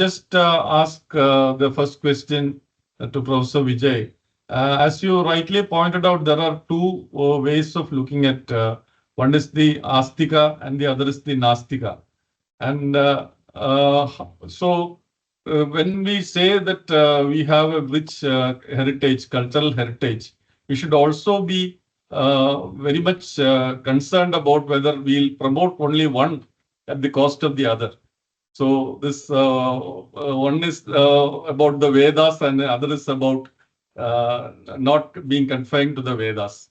just ask the first question to Professor Vijay. As you rightly pointed out, there are two ways of looking at. One is the Asthika and the other is the Nasthika. And when we say that we have a rich heritage, cultural heritage, we should also be very much concerned about whether we'll promote only one at the cost of the other. So this one is about the Vedas and the other is about not being confined to the Vedas.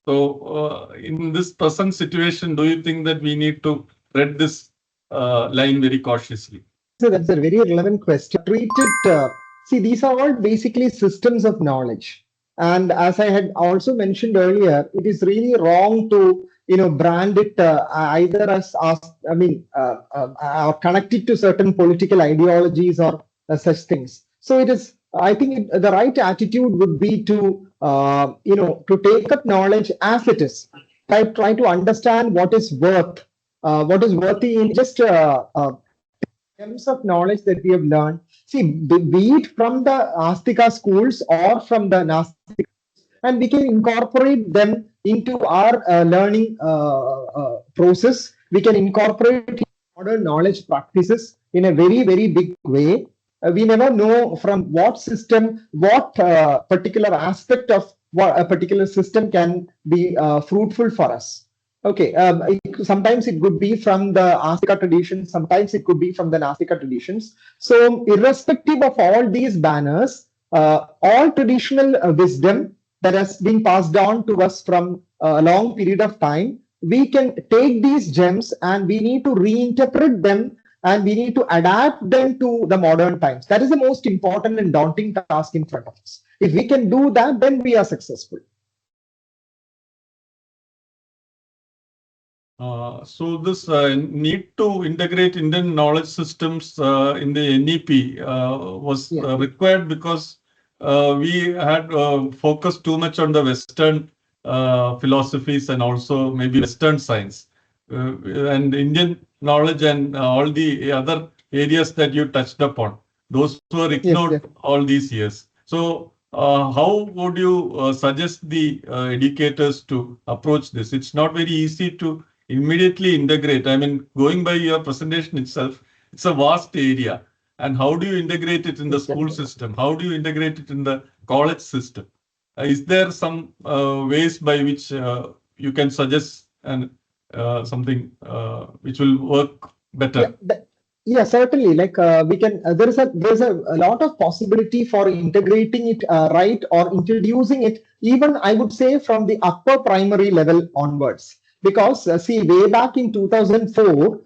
So in this present situation, do you think that we need to tread this line very cautiously? So that's a very relevant question. Treat it, see, these are all basically systems of knowledge. And as I had also mentioned earlier, it is really wrong to brand it either as or connect it to certain political ideologies or such things. So it is, I think the right attitude would be to to take up knowledge as it is. Try to understand what is worthy in just terms of knowledge that we have learned. See, be it from the Asthika schools or from the Nasthika, and we can incorporate them into our learning process. We can incorporate modern knowledge practices in a very, very big way. We never know from what system, what particular aspect of what a particular system can be fruitful for us. Okay, sometimes it could be from the Asthika tradition, sometimes it could be from the Nasthika traditions. So irrespective of all these banners, all traditional wisdom that has been passed on to us from a long period of time, we can take these gems and we need to reinterpret them and we need to adapt them to the modern times. That is the most important and daunting task in front of us. If we can do that, then we are successful. So this need to integrate Indian knowledge systems in the NEP was required because we had focused too much on the Western philosophies and also maybe Western science. And Indian knowledge and all the other areas that you touched upon, those were ignored all these years. So how would you suggest the educators to approach this? It's not very easy to immediately integrate. I mean, going by your presentation itself, it's a vast area. And how do you integrate it in the school system? How do you integrate it in the college system? Is there some ways by which you can suggest and something which will work better? Yeah, certainly. Like we can, there's a lot of possibility for integrating it right or introducing it, even I would say from the upper primary level onwards. Because see, way back in 2004,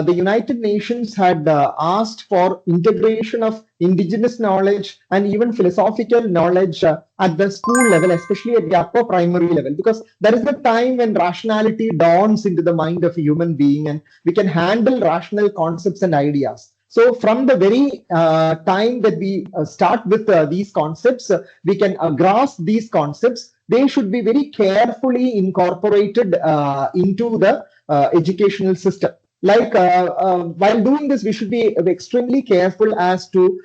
the United Nations had asked for integration of indigenous knowledge and even philosophical knowledge at the school level, especially at the upper primary level, because that is the time when rationality dawns into the mind of a human being and we can handle rational concepts and ideas. So from the very time that we start with these concepts, we can grasp these concepts. They should be very carefully incorporated into the educational system. Like while doing this, we should be extremely careful as to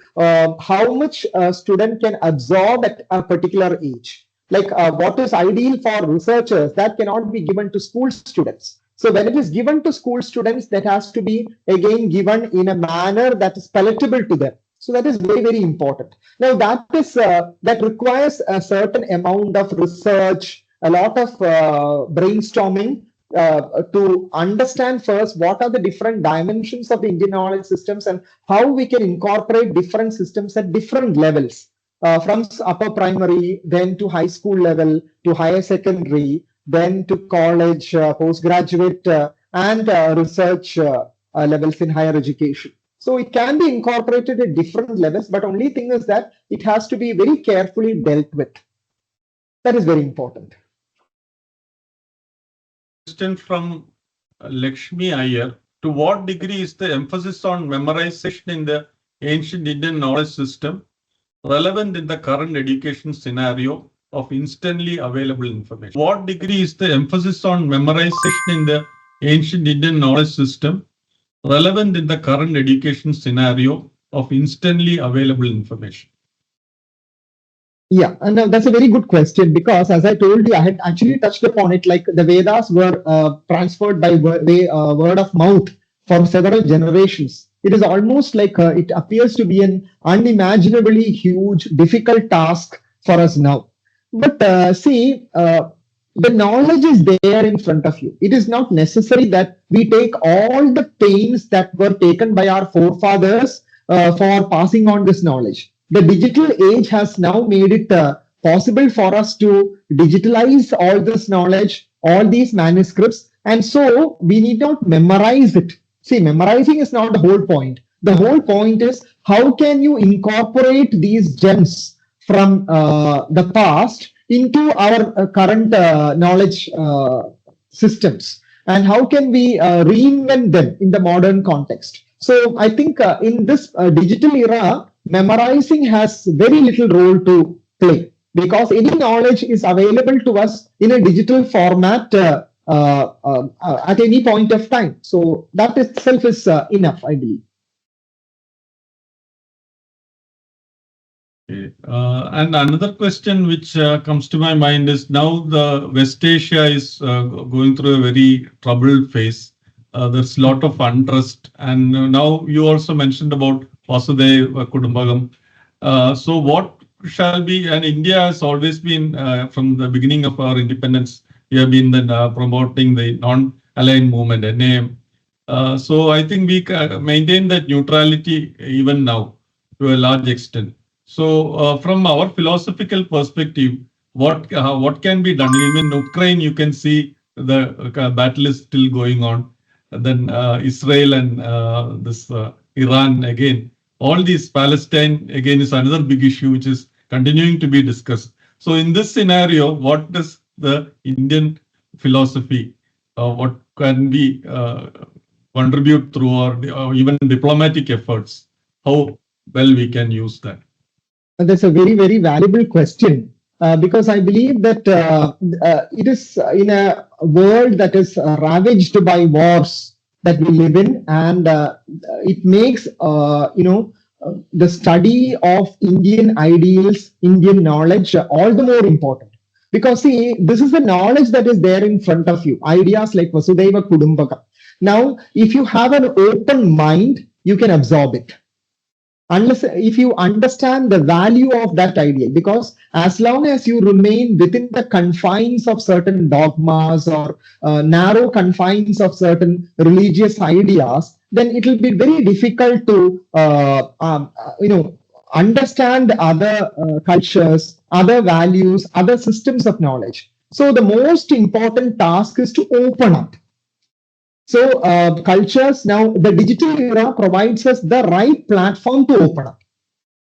how much a student can absorb at a particular age. Like what is ideal for researchers, that cannot be given to school students. So when it is given to school students, that has to be again given in a manner that is palatable to them. So that is very, very important. Now that requires a certain amount of research, a lot of brainstorming to understand first what are the different dimensions of the Indian knowledge systems and how we can incorporate different systems at different levels, from upper primary, then to high school level, to higher secondary, then to college, postgraduate, and research levels in higher education. So it can be incorporated at different levels, but only thing is that it has to be very carefully dealt with. That is very important. Question from Lakshmi Iyer. To what degree is the emphasis on memorization in the ancient Indian knowledge system relevant in the current education scenario of instantly available information? What degree is the emphasis on memorization in the ancient Indian knowledge system relevant in the current education scenario of instantly available information? Yeah, and that's a very good question, because as I told you, I had actually touched upon it. Like the Vedas were transferred by word of mouth for several generations. It is almost like it appears to be an unimaginably huge, difficult task for us now. But see, the knowledge is there in front of you. It is not necessary that we take all the pains that were taken by our forefathers for passing on this knowledge. The digital age has now made it possible for us to digitalize all this knowledge, all these manuscripts, and so we need not memorize it. See, memorizing is not the whole point. The whole point is how can you incorporate these gems from the past into our current knowledge systems, and how can we reinvent them in the modern context. So I think in this digital era, memorizing has very little role to play, because any knowledge is available to us in a digital format at any point of time. So that itself is enough, I believe. Okay. And another question which comes to my mind is, now the West Asia is going through a very troubled phase. There's a lot of unrest, and now you also mentioned about Vasudhaiva Kudumbakam. So what shall be, and India has always been, from the beginning of our independence, we have been then, promoting the non-aligned movement, NAM. So I think we maintain that neutrality even now to a large extent. So from our philosophical perspective, what can be done? Even in Ukraine, you can see the battle is still going on. Then Israel and this Iran again. All these, Palestine again is another big issue which is continuing to be discussed. So in this scenario, what does the Indian philosophy, what can we contribute through our even diplomatic efforts? How well we can use that? That's a very, very valuable question, because I believe that it is in a world that is ravaged by wars that we live in, and it makes the study of Indian ideals, Indian knowledge all the more important. Because see, this is the knowledge that is there in front of you. Ideas like Vasudhaiva Kudumbakam. Now, if you have an open mind, you can absorb it. Unless if you understand the value of that idea, because as long as you remain within the confines of certain dogmas or narrow confines of certain religious ideas, then it will be very difficult to understand other cultures, other values, other systems of knowledge. So the most important task is to open up. So cultures, now the digital era provides us the right platform to open up.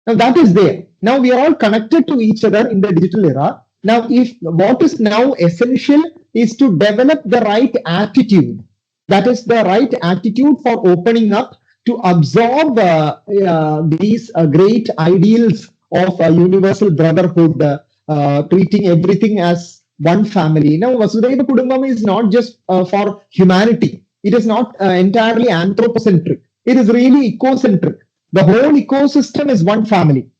Now that is there. Now we are all connected to each other in the digital era. Now if what is now essential is to develop the right attitude. That is the right attitude for opening up to absorb these great ideals of universal brotherhood, treating everything as one family. Now Vasudhaiva Kudumbakam is not just for humanity. It is not entirely anthropocentric. It is really ecocentric. The whole ecosystem is one family.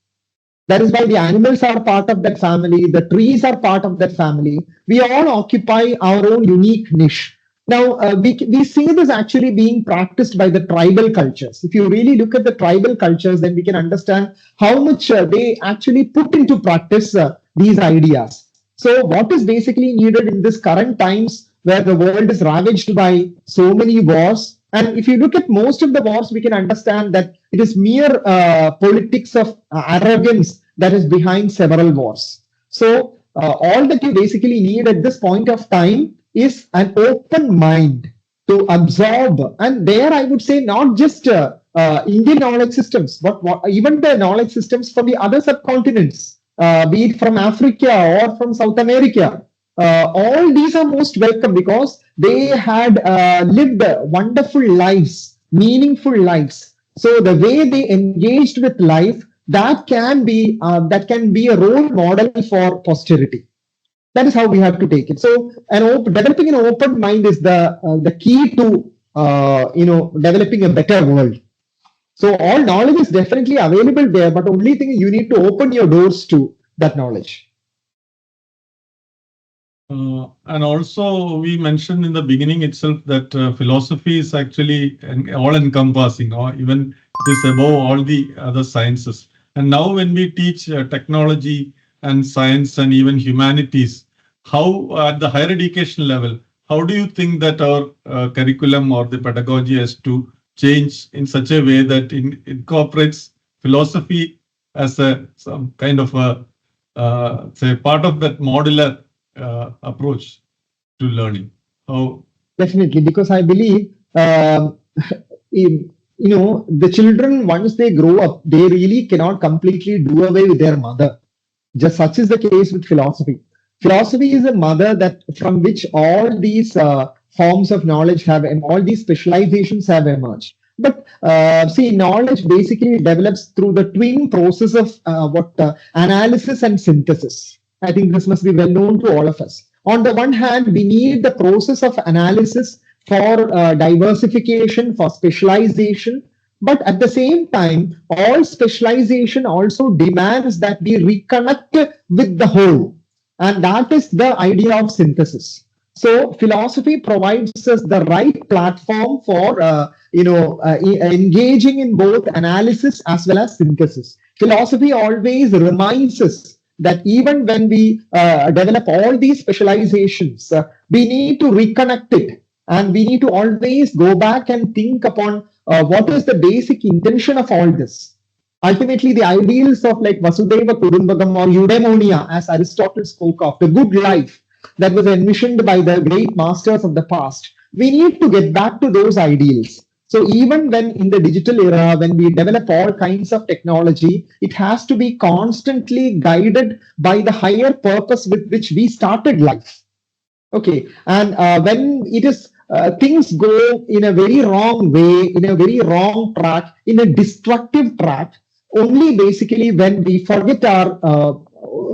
That is why the animals are part of that family. The trees are part of that family. We all occupy our own unique niche. Now, we see this actually being practiced by the tribal cultures. If you really look at the tribal cultures, then we can understand how much they actually put into practice these ideas. So what is basically needed in this current times, where the world is ravaged by so many wars. And if you look at most of the wars, we can understand that it is mere politics of arrogance that is behind several wars. So all that you basically need at this point of time is an open mind to absorb. And there I would say not just Indian knowledge systems, but even the knowledge systems from the other subcontinents, be it from Africa or from South America. All these are most welcome, because they had lived wonderful lives, meaningful lives. So the way they engaged with life, that can be a role model for posterity. That is how we have to take it. So developing an open mind is the key to developing a better world. So all knowledge is definitely available there, but only thing you need to open your doors to that knowledge. And also, we mentioned in the beginning itself that philosophy is actually all-encompassing, or even it is above all the other sciences. And now, when we teach technology and science and even humanities, how at the higher education level, how do you think that our curriculum or the pedagogy has to change in such a way that incorporates philosophy as a some kind of a say part of that modular approach to learning? How? Definitely, because I believe the children, once they grow up, they really cannot completely do away with their mother. Just such is the case with philosophy. Philosophy is a mother that from which all these forms of knowledge have, and all these specializations have emerged. But see, knowledge basically develops through the twin process of analysis and synthesis. I think this must be well known to all of us. On the one hand, we need the process of analysis for diversification, for specialization, but at the same time, all specialization also demands that we reconnect with the whole. And that is the idea of synthesis. So philosophy provides us the right platform for engaging in both analysis as well as synthesis. Philosophy always reminds us that even when we develop all these specializations, we need to reconnect it, and we need to always go back and think upon what is the basic intention of all this. Ultimately, the ideals of like Vasudeva Kudumbakam or eudaimonia, as Aristotle spoke of, the good life that was envisioned by the great masters of the past, we need to get back to those ideals. So even when in the digital era, when we develop all kinds of technology, it has to be constantly guided by the higher purpose with which we started life. Okay, and when it is things go in a very wrong way, in a very wrong track, in a destructive track, only basically when we forget our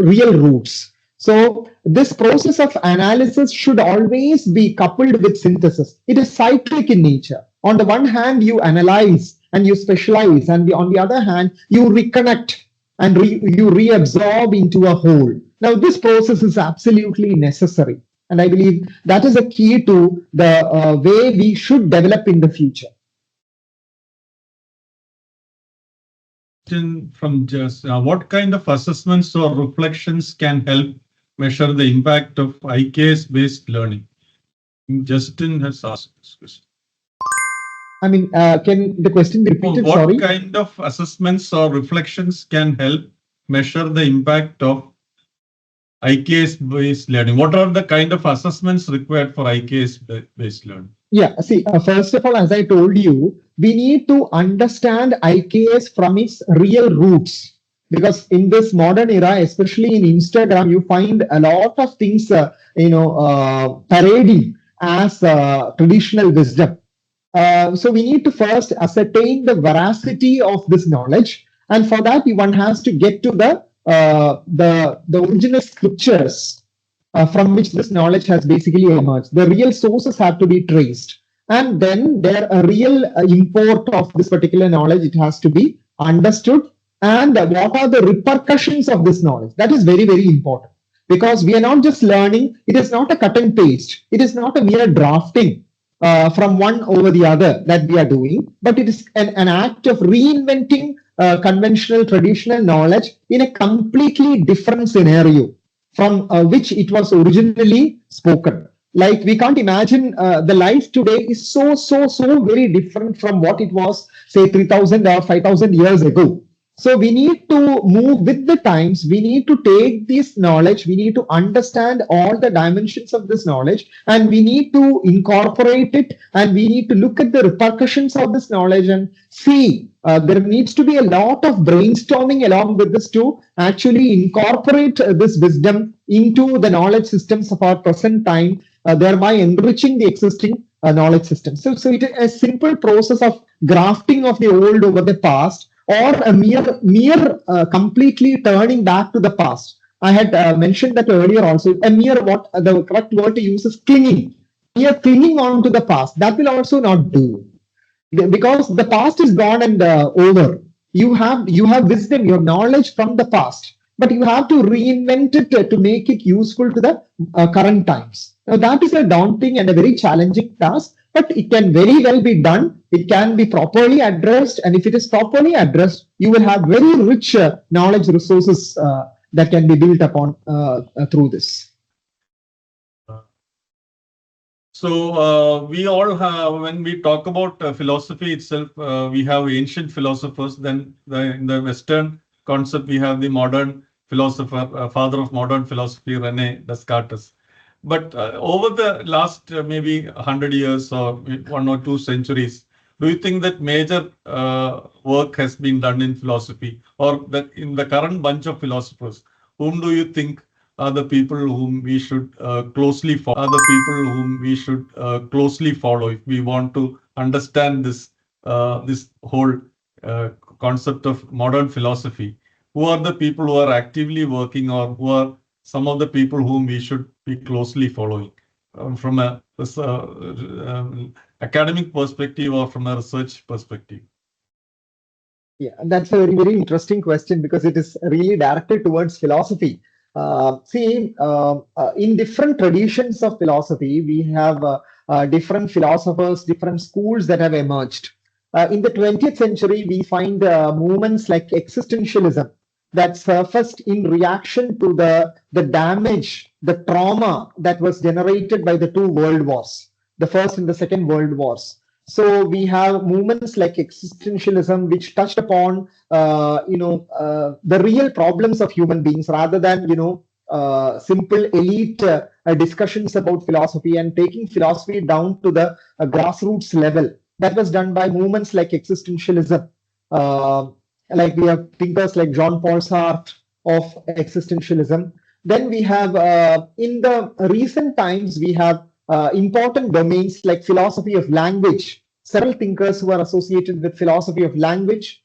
real roots. So this process of analysis should always be coupled with synthesis. It is cyclic in nature. On the one hand, you analyze and you specialize, and on the other hand, you reconnect and you reabsorb into a whole. Now, this process is absolutely necessary. And I believe that is a key to the way we should develop in the future. From just what kind of assessments or reflections can help measure the impact of IKS-based learning? Justin has asked this question. I mean, can the question be repeated? What Sorry. kind of assessments or reflections can help measure the impact of IKS-based learning? What are the kind of assessments required for IKS-based learning? Yeah, see, first of all, as I told you, we need to understand IKS from its real roots. Because in this modern era, especially in Instagram, you find a lot of things, parading as traditional wisdom. So we need to first ascertain the veracity of this knowledge, and for that, one has to get to the original scriptures from which this knowledge has basically emerged. The real sources have to be traced, and then there a real import of this particular knowledge. It has to be understood, and what are the repercussions of this knowledge? That is very, very important, because we are not just learning. It is not a cut and paste. It is not a mere drafting from one over the other that we are doing, but it is an act of reinventing conventional, traditional knowledge in a completely different scenario from which it was originally spoken. Like we can't imagine the life today is so very different from what it was, say, 3,000 or 5,000 years ago. So we need to move with the times. We need to take this knowledge. We need to understand all the dimensions of this knowledge, and we need to incorporate it, and we need to look at the repercussions of this knowledge and see. There needs to be a lot of brainstorming along with this to actually incorporate this wisdom into the knowledge systems of our present time, thereby enriching the existing knowledge system. So it is a simple process of grafting of the old over the past, or a mere completely turning back to the past. I had mentioned that earlier also. A mere, what the correct word to use is clinging. Mere clinging on to the past. That will also not do. because the past is gone and over. You have wisdom, your knowledge from the past, but you have to reinvent it to make it useful to the current times. Now that is a daunting and a very challenging task, but it can very well be done. It can be properly addressed, and if it is properly addressed, you will have very rich knowledge resources that can be built upon through this. So we all have, when we talk about philosophy itself, we have ancient philosophers. Then in the Western concept, we have the modern philosopher, father of modern philosophy, Rene Descartes. But over the last maybe 100 years or 1 or 2 centuries, do you think that major work has been done in philosophy, or that in the current bunch of philosophers, whom do you think are the people whom we should closely follow? Are the people whom we should closely follow if we want to understand this whole uh, concept of modern philosophy? Who are the people who are actively working, or who are some of the people whom we should be closely following from a academic perspective or from a research perspective? Yeah, that's a very, very interesting question because it is really directed towards philosophy. In different traditions of philosophy, we have different philosophers, different schools that have emerged. In the 20th century, we find movements like existentialism that surfaced in reaction to the damage, the trauma that was generated by the two world wars, the first and the second world wars. So we have movements like existentialism, which touched upon, the real problems of human beings rather than, simple elite discussions about philosophy and taking philosophy down to the grassroots level. That was done by movements like existentialism. Uh, like we have thinkers like Jean-Paul Sartre of existentialism. Then we have, in the recent times, we have important domains like philosophy of language. Several thinkers who are associated with philosophy of language.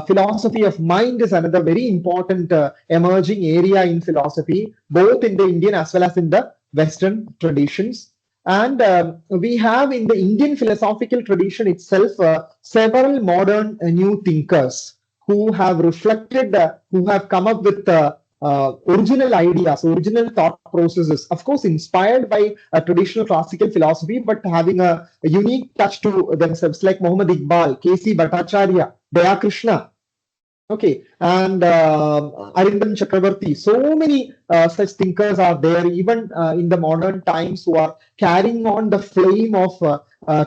Philosophy of mind is another very important emerging area in philosophy, both in the Indian as well as in the Western traditions. And we have in the Indian philosophical tradition itself several modern new thinkers who have reflected, who have come up with original ideas, original thought processes, of course, inspired by a traditional classical philosophy, but having a unique touch to themselves, like Muhammad Iqbal, K.C. Bhattacharya, Daya Krishna. Okay, and Arindam Chakravarti. So many such thinkers are there, even in the modern times, who are carrying on the flame of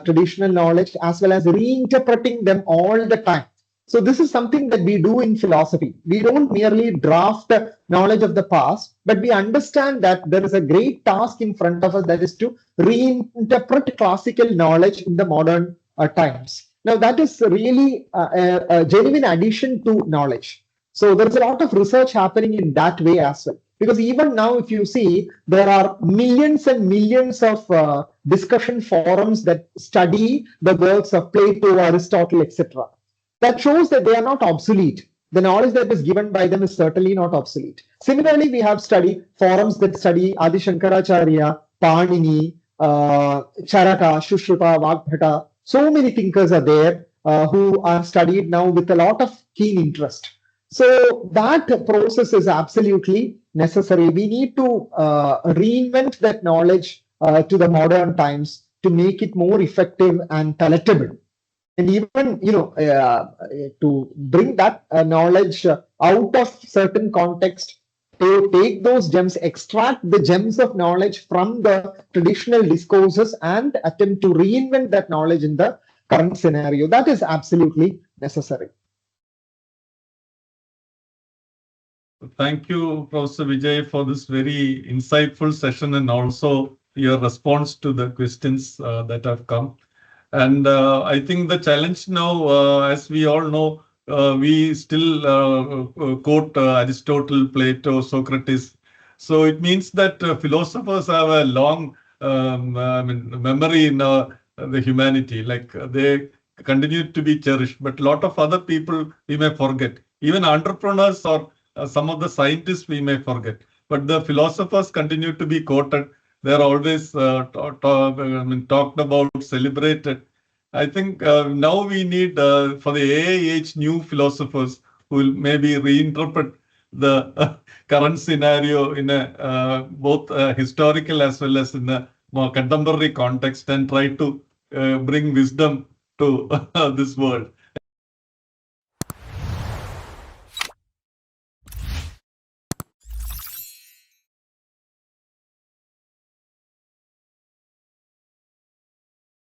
traditional knowledge as well as reinterpreting them all the time. So this is something that we do in philosophy. We don't merely draft knowledge of the past, but we understand that there is a great task in front of us, that is to reinterpret classical knowledge in the modern times. Now, that is really a genuine addition to knowledge. So there is a lot of research happening in that way as well. Because even now, if you see, there are millions and millions of discussion forums that study the works of Plato, Aristotle, etc. That shows that they are not obsolete. The knowledge that is given by them is certainly not obsolete. Similarly, we have study forums that study Adi Shankaracharya, Panini, Charaka, Shushruta, Vagbhata. So many thinkers are there who are studied now with a lot of keen interest. So that process is absolutely necessary. We need to reinvent that knowledge to the modern times to make it more effective and palatable. And even, to bring that knowledge out of certain context, to take those gems, extract the gems of knowledge from the traditional discourses and attempt to reinvent that knowledge in the current scenario. That is absolutely necessary. Thank you, Professor Vijay, for this very insightful session and also your response to the questions that have come. And I think the challenge now, as we all know, we still quote Aristotle, Plato, Socrates. So it means that philosophers have a long memory in the humanity. Like they continue to be cherished, but a lot of other people we may forget. Even entrepreneurs or some of the scientists we may forget. But the philosophers continue to be quoted. They're always talked about, celebrated. I think now we need for the AI age new philosophers who will maybe reinterpret the current scenario in a both historical as well as in a more contemporary context and try to bring wisdom to this world.